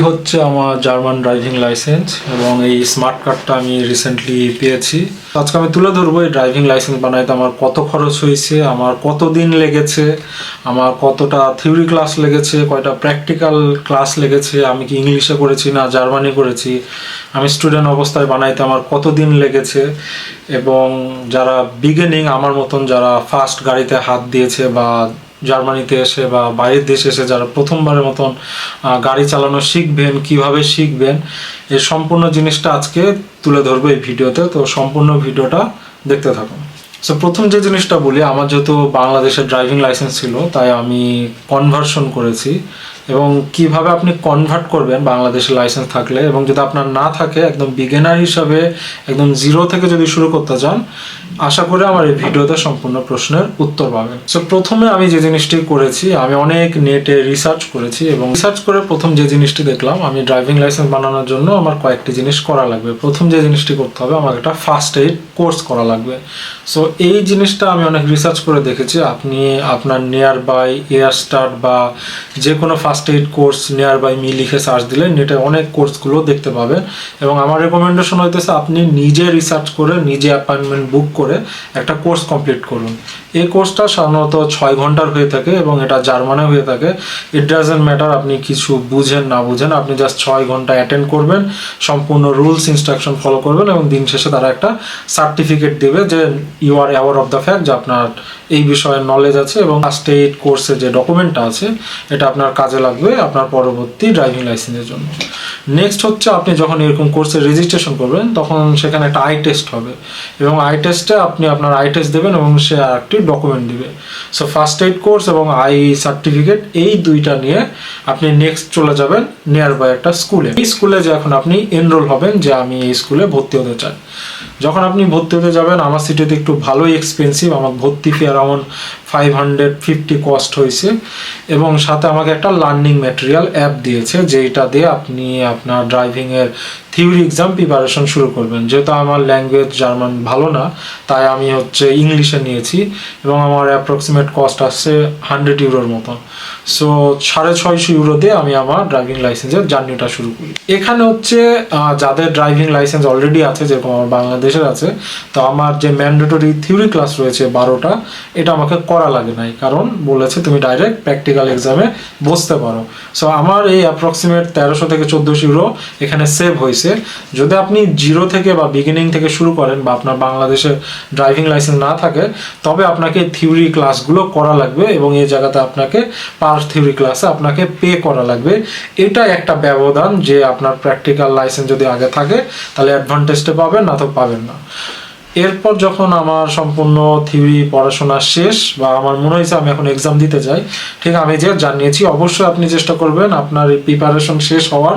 হচ্ছে আমার German driving licence এবং এই স্মার্ট কার্ডটা আমি রিসেন্টলি পেয়েছি। আজকে আমি তুলে ধরবো এই ড্রাইভিং লাইসেন্স বানাইতে আমার কত খরচ হয়েছে, আমার কত দিন লেগেছে, আমার কতটা থিওরি ক্লাস লেগেছে, কয়টা প্র্যাকটিক্যাল ক্লাস লেগেছে, আমি কি ইংলিশে করেছি না জার্মানি করেছি, আমি স্টুডেন্ট অবস্থায় বানাইতে আমার কত দিন লেগেছে, এবং যারা বিগিনিং আমার মতন যারা ফার্স্ট গাড়িতে হাত দিয়েছে বা জার্মানিতে এসে বা বাইরের দেশে এসে যারা প্রথমবারের মতন গাড়ি চালানো শিখবেন, কিভাবে শিখবেন, এই সম্পূর্ণ জিনিসটা আজকে তুলে ধরবো এই ভিডিওতে। তো সম্পূর্ণ ভিডিওটা দেখতে থাকুন। সো প্রথম যে জিনিসটা বলি, আমার যেহেতু বাংলাদেশের ড্রাইভিং লাইসেন্স ছিল তাই আমি কনভার্সন করেছি। এবং কিভাবে আপনি কনভার্ট করবেন বাংলাদেশের লাইসেন্স থাকলে, এবং যদি আপনার না থাকে একদম বিগিনার হিসাবে একদম জিরো থেকে যদি শুরু করতে চান, আশা করি আমার এই ভিডিওতে সম্পূর্ণ প্রশ্নের উত্তর পাবেন। সো প্রথমে আমি যে জিনিসটি করেছি, আমি অনেক নেটে রিসার্চ করেছি এবং রিসার্চ করে প্রথম যে জিনিসটি দেখলাম, আমি ড্রাইভিং লাইসেন্স বানানোর জন্য আমার কয়েকটি জিনিস করা লাগবে। প্রথম যে জিনিসটি করতে হবে, আমার একটা ফার্স্ট এইড কোর্স করা লাগবে। সো এই জিনিসটা আমি অনেক রিসার্চ করে দেখেছি। আপনি আপনার নিয়ার বাই এয়ার স্টার্ট বা যে কোনো first aid course nearby me লিখে সার্চ দিলে নেটে অনেক কোর্সগুলো দেখতে পাবেন। এবং আমার রেকমেন্ডেশন হইতেছে আপনি নিজে রিসার্চ করে নিজে অ্যাপয়েন্টমেন্ট বুক করে একটা কোর্স কমপ্লিট করুন। এই কোর্সটা সাধারণত 6 ঘন্টার হয়ে থাকে এবং এটা জার্মানে হয়ে থাকে। ইট ডাজেন্ট ম্যাটার আপনি কিছু বুঝেন না বুঝেন, আপনি জাস্ট 6 ঘন্টা অ্যাটেন্ড করবেন, সম্পূর্ণ রুলস ইনস্ট্রাকশন ফলো করবেন এবং দিন শেষে তারা একটা সার্টিফিকেট দেবে যে you are aware of the fact যে আপনার এই বিষয়ে নলেজ আছে এবং ফার্স্ট এইড কোর্সের যে ডকুমেন্টটা আছে এটা আপনার কাজে লাগবে আপনার পরবর্তী ড্রাইভিং লাইসেন্সের জন্য। নেক্সট হচ্ছে, আপনি যখন এরকম কোর্সে রেজিস্ট্রেশন করবেন তখন সেখানে একটা আই টেস্ট হবে এবং আই টেস্টে আপনি আপনার আই টেস্ট দেবেন এবং সে আরেকটি ডকুমেন্ট দিবে। সো ফার্স্ট এইড কোর্স এবং আই সার্টিফিকেট এই দুইটা নিয়ে আপনি নেক্সট চলে যাবেন নিয়ার বাই একটা স্কুলে। এই স্কুলে যে এখন আপনি এনরোল হবেন যে আমি এই স্কুলে ভর্তি হতে চাই। যখন আপনি ভর্তি হতে যাবেন, আমার সিটিতে একটু ভালোই এক্সপেন্সিভ, আমার ভর্তি ফি অ্যারাউন্ড 550 কস্ট হয়েছে এবং সাথে আমাকে একটা লার্নিং ম্যাটেরিয়াল অ্যাপ দিয়েছে যেটা দিয়ে আপনি আপনার ড্রাইভিংয়ের থিওরি এক্সাম প্রিপারেশন শুরু করবেন। যেহেতু আমার ল্যাঙ্গুয়েজ জার্মান ভালো না তাই আমি ইংলিশে নিয়েছি এবং আমার অ্যাপ্রক্সিমেট কস্ট আসছে 100 ইউরোর মতন। সো 650 ইউরো দিয়ে আমি আমার ড্রাইভিং লাইসেন্সের জার্নিটা শুরু করি। এখানে যাদের ড্রাইভিং লাইসেন্স অলরেডি আছে, যেরকম আমার বাংলাদেশের আছে, তো আমার যে ম্যান্ডেটরি থিওরি ক্লাস রয়েছে 12টা, এটা আমাকে করা লাগে নাই, কারণ বলেছে তুমি ডাইরেক্ট প্র্যাকটিক্যাল এক্সামে বসতে পারো। সো আমার এই অ্যাপ্রক্সিমেট 1300 থেকে 1400 ইউরো এখানে সেভ হয়েছে। যদি আপনি জিরো থেকে বা বিগিনিং থেকে শুরু করেন বা আপনার বাংলাদেশে ড্রাইভিং লাইসেন্স না থাকে, তবে আপনাকে থিওরি ক্লাসগুলো করা লাগবে এবং এই জায়গাতে আপনাকে পার থিওরি ক্লাসে আপনাকে পে করা লাগবে। এটা একটা ব্যবধান যে আপনার প্র্যাকটিক্যাল লাইসেন্স যদি আগে থাকে তাহলে অ্যাডভান্টেজটা পাবেন, না তো পাবেন না। এরপর যখন আমার সম্পূর্ণ থিওরি পড়াশোনা শেষ বা আমার মনে হয়েছে আমি এখন এক্সাম দিতে চাই, ঠিক আমি যে জানিয়েছি, অবশ্যই আপনি চেষ্টা করবেন আপনার এই প্রিপারেশন শেষ হওয়ার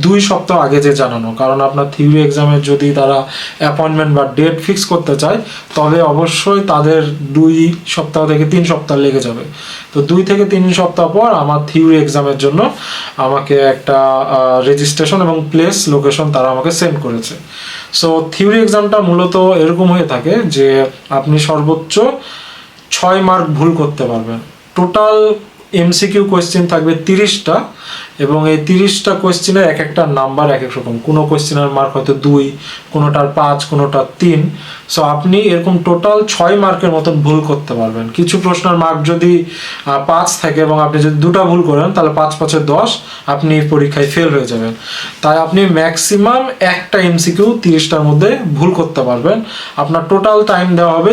2 সপ্তাহ আগে যে জানানো, কারণ আপনার থিওরি এক্সামের যদি তারা অ্যাপয়েন্টমেন্ট বা ডেট ফিক্স করতে চায় তবে অবশ্যই তাদের 2 সপ্তাহ থেকে 3 সপ্তাহ লেগে যাবে। তো 2 থেকে 3 সপ্তাহ পর আমার থিওরি এক্সামের জন্য আমাকে একটা রেজিস্ট্রেশন এবং প্লেস লোকেশন তারা আমাকে সেন্ড করেছে। সো থিওরি এক্সামটা মূলত এরকম হয়ে থাকে যে আপনি সর্বোচ্চ 6 মার্ক ভুল করতে পারবেন। টোটাল এমসিকিউ কোয়েশ্চেন থাকবে 30টা এবং এই 30টা কোয়েশ্চেনের এক একটা নাম্বার এক এক রকম। কোনো কোয়েশ্চেনের মার্ক হয়তো 2, কোনোটার 5, কোনোটার 3। সো আপনি এরকম টোটাল 6 মার্কের মতন ভুল করতে পারবেন। কিছু প্রশ্নের মার্ক যদি 5 থাকে এবং আপনি যদি 2টা ভুল করেন তাহলে 5 5 10 আপনি পরীক্ষায় ফেল হয়ে যাবেন। তাই আপনি ম্যাক্সিমাম একটা এমসিকিউ 30টার মধ্যে ভুল করতে পারবেন। আপনার টোটাল টাইম দেওয়া হবে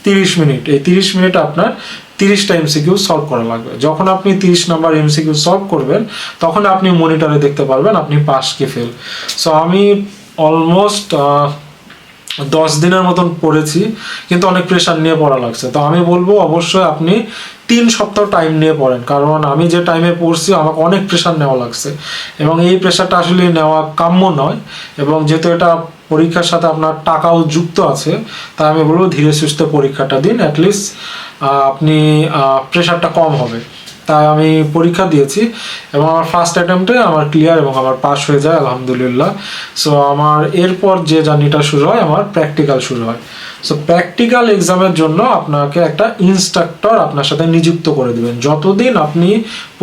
30 মিনিট। এই 30 মিনিট আপনার 30টা এমসিকিউ সলভ করা লাগবে। যখন আপনি 30 নাম্বার এমসিকিউ সলভ করবেন তখন আপনি মনিটরে দেখতে পারবেন আপনি পাস কি ফেল। সো আমি অলমোস্ট 10 দিনের মতন পড়েছি, কিন্তু অনেক প্রেশার নিয়ে পড়া লাগছে। তো আমি বলবো অবশ্যই আপনি 3 সপ্তাহ টাইম নিয়ে পড়েন, কারণ আমি যে টাইমে পড়ছি আমাকে অনেক প্রেশার নেওয়া লাগছে এবং এই প্রেশারটা আসলে নেওয়া কাম্য নয়। এবং যেহেতু এটা পরীক্ষার সাথে আপনার টাকাও যুক্ত আছে, তাই আমি বলবো ধীরে সুস্থে পরীক্ষাটা দিন, অ্যাটলিস্ট আপনি প্রেশারটা কম হবে। তাই আমি পরীক্ষা দিয়েছি এবং আমার ফার্স্ট অ্যাটেম্পটে আমার ক্লিয়ার এবং আমার পাস হয়ে যায় আলহামদুলিল্লাহ। সো আমার এরপর যে জার্নিটা শুরু হয়, আমার প্র্যাকটিক্যাল শুরু হয়। সো প্র্যাকটিক্যাল এক্সামের জন্য আপনাকে একটা ইনস্ট্রাক্টর আপনার সাথে নিযুক্ত করে দিবেন। যতদিন আপনি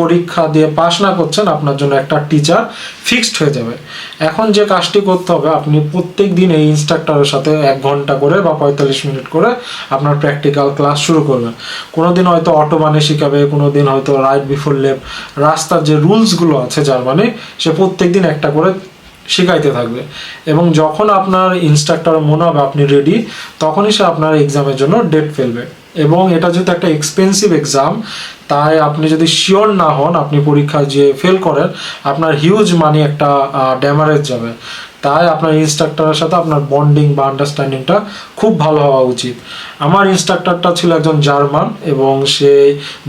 পরীক্ষা দিয়ে পাস না করছেন, আপনার জন্য একটা টিচার ফিক্সড হয়ে যাবে। এখন যে কাজটি করতে হবে, আপনি প্রত্যেক দিন এই ইনস্ট্রাক্টরের সাথে 1 ঘন্টা করে বা 45 মিনিট করে আপনার প্র্যাকটিক্যাল ক্লাস শুরু করবেন। কোনো দিন হয়তো অটোবানে শেখাবে, কোনো দিন হয়তো রাইট বিফোর লেফট, রাস্তার যে রুলসগুলো আছে জার্মানি, সে প্রত্যেক দিন একটা করে শেখাইতে থাকবে। এবং যখন আপনার ইনস্ট্রাক্টর মনে হবে আপনি রেডি, তখনই সে আপনার এক্সামের জন্য ডেট ফেলবে। এবং এটা যেহেতু একটা এক্সপেন্সিভ এক্সাম, তাই আপনি যদি শিওর না হন আপনি পরীক্ষায় যে ফেল করেন, আপনার হিউজ মানি একটা ড্যামারেজ যাবে। তাই আপনার ইনস্ট্রাক্টরের সাথে আপনার বন্ডিং বা আন্ডারস্ট্যান্ডিংটা খুব ভালো হওয়া উচিত। আমার ইনস্ট্রাক্টরটা ছিল একজন জার্মান এবং সে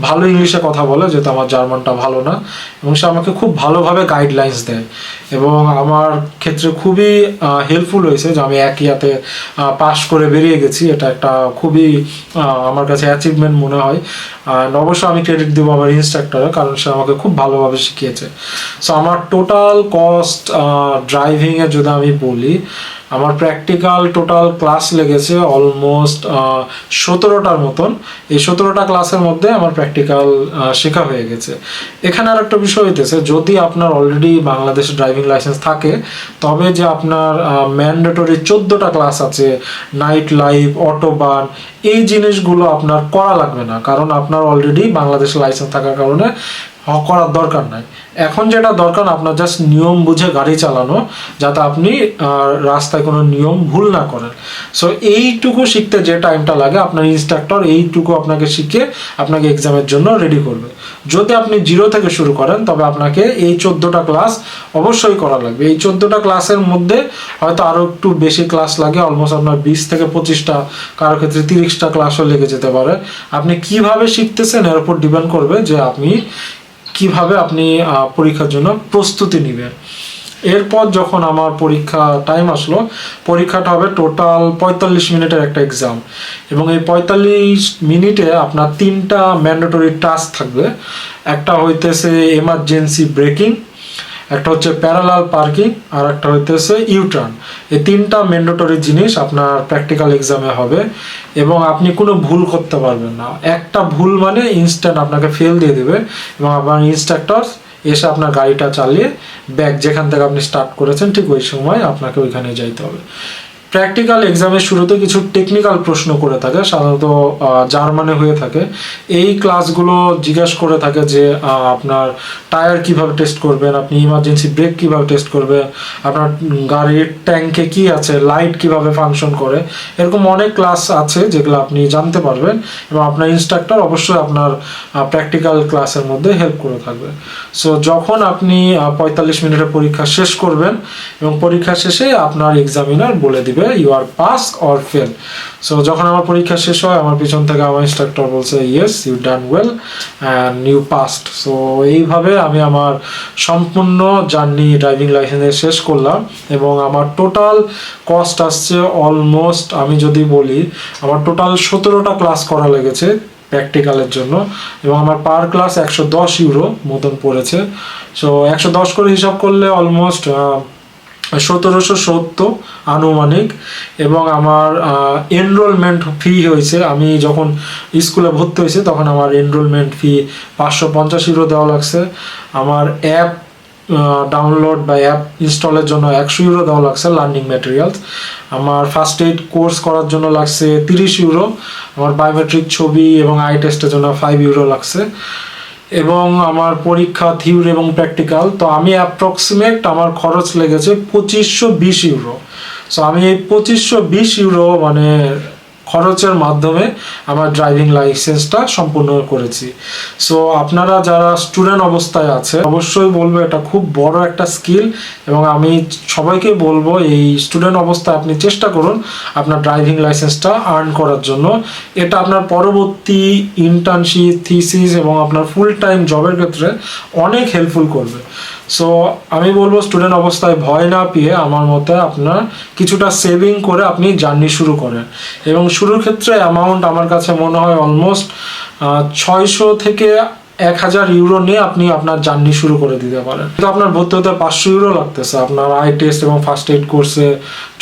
ভালো ইংলিশে কথা বলে, যেহেতু আমার জার্মানটা ভালো না, এবং সে আমাকে খুব ভালোভাবে গাইডলাইন্স দেয় এবং আমার ক্ষেত্রে খুবই হেল্পফুল হয়েছে যে আমি এক ইয়াতে পাশ করে বেরিয়ে গেছি। এটা একটা খুবই আমার কাছে অ্যাচিভমেন্ট মনে হয়। অবশ্য আমি ক্রেডিট দেবো আমার ইনস্ট্রাক্টরের, কারণ সে আমাকে খুব ভালোভাবে শিখিয়েছে। সো আমার টোটাল কস্ট ড্রাইভিংয়ে যদি আমি বলি, আমার প্র্যাকটিক্যাল টোটাল ক্লাস লেগেছে অলমোস্ট 17টার মতন। এই 17টা ক্লাসের মধ্যে আমার প্র্যাকটিক্যাল শেখা হয়ে গেছে। এখানে আর একটা বিষয় হইতেছে, যদি আপনার অলরেডি বাংলাদেশে ড্রাইভিং লাইসেন্স থাকে, তবে যে আপনার ম্যান্ডেটরি 14টা ক্লাস আছে, নাইট লাইফ, অটোবান, এই জিনিসগুলো আপনার করা লাগবে না, কারণ আপনার অলরেডি বাংলাদেশে লাইসেন্স থাকার কারণে করার দরকার নাই। এখন যেটা দরকার আপনার জাস্ট নিয়ম বুঝে গাড়ি চালানো, যাতে আপনি রাস্তায় কোনো নিয়ম ভুল না করেন। সো এইটুকু শিখতে যে টাইমটা লাগে, আপনার ইনস্ট্রাক্টর এইটুকু আপনাকে শিখে আপনাকে এক্সামের জন্য রেডি করবে। যদি আপনি 0 থেকে শুরু করেন, তবে আপনাকে এই 14টা ক্লাস অবশ্যই করা লাগবে। এই 14টা ক্লাসের মধ্যে হয়তো আরও একটু বেশি ক্লাস লাগে, অলমোস্ট আপনার 20 থেকে 25টা, কারোর ক্ষেত্রে 30টা ক্লাসও লেগে যেতে পারে। আপনি কিভাবে শিখতেছেন এর উপর ডিপেন্ড করবে যে আপনি কিভাবে আপনি পরীক্ষার জন্য প্রস্তুতি নেবেন। এরপর যখন আমার পরীক্ষা টাইম আসলো, পরীক্ষাটা হবে টোটাল 45 মিনিটের একটা এক্সাম এবং এই 45 মিনিটে আপনার 3টা ম্যান্ডেটরি টাস্ক থাকবে। একটা হইতেছে এমার্জেন্সি ব্রেকিং, একটা হচ্ছে প্যারালাল পার্কিং, আর একটা হইতেছে ইউটার্ন। এই 3টা ম্যান্ডেটরি জিনিস আপনার প্র্যাকটিক্যাল এক্সামে হবে এবং আপনি কোনো ভুল করতে পারবেন না। একটা ভুল মানে ইনস্ট্যান্ট আপনাকে ফেল দিয়ে দেবে এবং আপনার ইনস্ট্রাক্টর এসে আপনার গাড়িটা চালিয়ে ব্যাক যেখান থেকে আপনি স্টার্ট করেছেন ঠিক ওই সময় আপনাকে ওইখানে যাইতে হবে। প্র্যাকটিক্যাল এক্সামের শুরুতে কিছু টেকনিক্যাল প্রশ্ন করে থাকে, সাধারণত জার্মানে হয়ে থাকে। এই ক্লাসগুলো জিজ্ঞাসা করে থাকে যে আপনার টায়ার কিভাবে টেস্ট করবেন, আপনি ইমার্জেন্সি ব্রেক কিভাবে টেস্ট করবেন, আপনার গাড়ির ট্যাঙ্কে কি আছে, লাইট কিভাবে ফাংশন করে। এরকম অনেক ক্লাস আছে যেগুলো আপনি জানতে পারবেন এবং আপনার ইনস্ট্রাক্টর অবশ্যই আপনার প্র্যাকটিক্যাল ক্লাসের মধ্যে হেল্প করে থাকবে। সো যখন আপনি 45 মিনিটের পরীক্ষা শেষ করবেন এবং পরীক্ষা শেষে আপনার এক্সামিনার বলে দিবে you are pass or fail. So যখন আমার পরীক্ষা শেষ হয়, আমার পিছন থেকে আমার ইনস্ট্রাক্টর বলছে yes you done well and you passed. So এইভাবে আমি আমার সম্পূর্ণ জার্নি ড্রাইভিং লাইসেন্সে শেষ করলাম এবং আমার টোটাল কস্ট আসছে অলমোস্ট, আমি যদি বলি আমার টোটাল 17টা ক্লাস করা লেগেছে প্র্যাকটিক্যালের জন্য এবং আমার পার ক্লাস 110 ইউরো মতন পড়েছে। সো 110 করে হিসাব করলে অলমোস্ট 1770 আনুমানিক। এবং আমার এনরোলমেন্ট ফি হয়েছে, আমি যখন স্কুলে ভর্তি হয়েছি তখন আমার এনরোলমেন্ট ফি 550 ইউরো দেওয়া লাগছে। আমার অ্যাপ ডাউনলোড বা অ্যাপ ইনস্টলের জন্য 100 ইউরো দেওয়া লাগছে লার্নিং ম্যাটেরিয়ালস। আমার ফার্স্ট এইড কোর্স করার জন্য লাগছে 30 ইউরো। আমার বায়োমেট্রিক ছবি এবং আই টেস্টের জন্য 5 ইউরো লাগছে। এবং আমার পরীক্ষা থিওরি এবং প্র্যাকটিক্যাল, তো আমি অ্যাপ্রক্সিমেট আমার খরচ লেগেছে 2520 ইউরো। সো আমি এই 2520 ইউরো মানে খরচের মাধ্যমে আমার ড্রাইভিং লাইসেন্সটা সম্পূর্ণ করেছি। সো আপনারা যারা স্টুডেন্ট অবস্থায় আছে অবশ্যই বলবো এটা খুব বড় একটা স্কিল এবং আমি সবাইকে বলবো এই স্টুডেন্ট অবস্থায় আপনি চেষ্টা করুন আপনার ড্রাইভিং লাইসেন্সটা আর্ন করার জন্য। এটা আপনার পরবর্তী ইন্টার্নশিপ, থিসিস এবং আপনার ফুল টাইম জবের ক্ষেত্রে অনেক হেল্পফুল করবে। সো আমি বলবো স্টুডেন্ট অবস্থায় ভয় না পেয়ে আমার মতে আপনার কিছুটা সেভিং করে আপনি জার্নি শুরু করেন এবং শুরুর ক্ষেত্রে অ্যামাউন্ট আমার কাছে মনে হয় অলমোস্ট 600 থেকে 1000 ইউরো নিয়ে আপনি আপনার জার্নি শুরু করে দিতে পারেন। কিন্তু আপনার ভর্তি হতে 500 ইউরো লাগতেছে, আপনার আই টেস্ট এবং ফার্স্ট এইড কোর্সে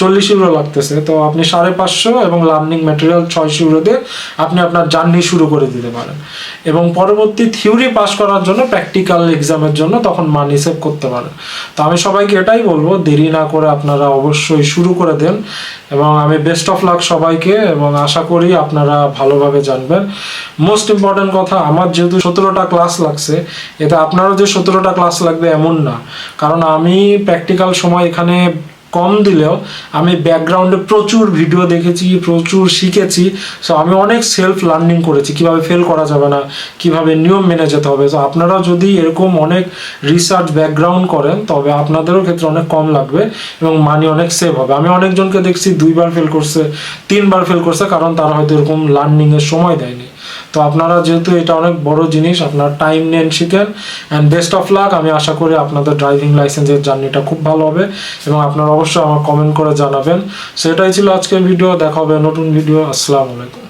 40 ইউরো লাগতেছে, তো আপনি 550 এবং লার্নিং ম্যাটেরিয়াল 600 ইউরো দিয়ে আপনি আপনার জার্নি শুরু করে দিতে পারেন। এবং পরবর্তী থিওরি পাস করার জন্য, প্র্যাকটিক্যাল এক্সামের জন্য তখন মানি সেভ করতে পারেন। তো আমি সবাইকে এটাই বলবো, দেরি না করে আপনারা অবশ্যই শুরু করে দেন। এবং আমি বেস্ট অফ লাক সবাইকে, এবং আশা করি আপনারা ভালোভাবে জানবেন। মোস্ট ইম্পর্টেন্ট কথা, আমার যেহেতু 17টা ক্লাস লাগছে, এতে আপনারও যে 17টা ক্লাস লাগবে এমন না, কারণ আমি প্র্যাকটিক্যাল সময় এখানে কম দিলেও আমি ব্যাকগ্রাউন্ডে প্রচুর ভিডিও দেখেছি, প্রচুর শিখেছি। সো আমি অনেক সেলফ লার্নিং করেছি, কিভাবে ফেল করা যাবে না, কিভাবে নিয়ম মেনে যেতে হবে। তো আপনারাও যদি এরকম অনেক রিসার্চ ব্যাকগ্রাউন্ড করেন, তবে আপনাদেরও ক্ষেত্রে অনেক কম লাগবে এবং মানি অনেক সেভ হবে। আমি অনেকজনকে দেখছি 2বার ফেল করছে, 3বার ফেল করছে, কারণ তারা হয়তো এরকম লার্নিংয়ের সময় দেয়নি। তো আপনারা যেহেতু এটা অনেক বড় জিনিস, আপনার টাইম নেন, শিখেন। And best of luck. আমি আশা করি আপনাদের ড্রাইভিং লাইসেন্সের জার্নিটা খুব ভালো হবে এবং আপনারা অবশ্যই আমার কমেন্ট করে জানাবেন। সেটাই ছিল আজকের ভিডিও। দেখা হবে নতুন ভিডিও। আসসালামু আলাইকুম।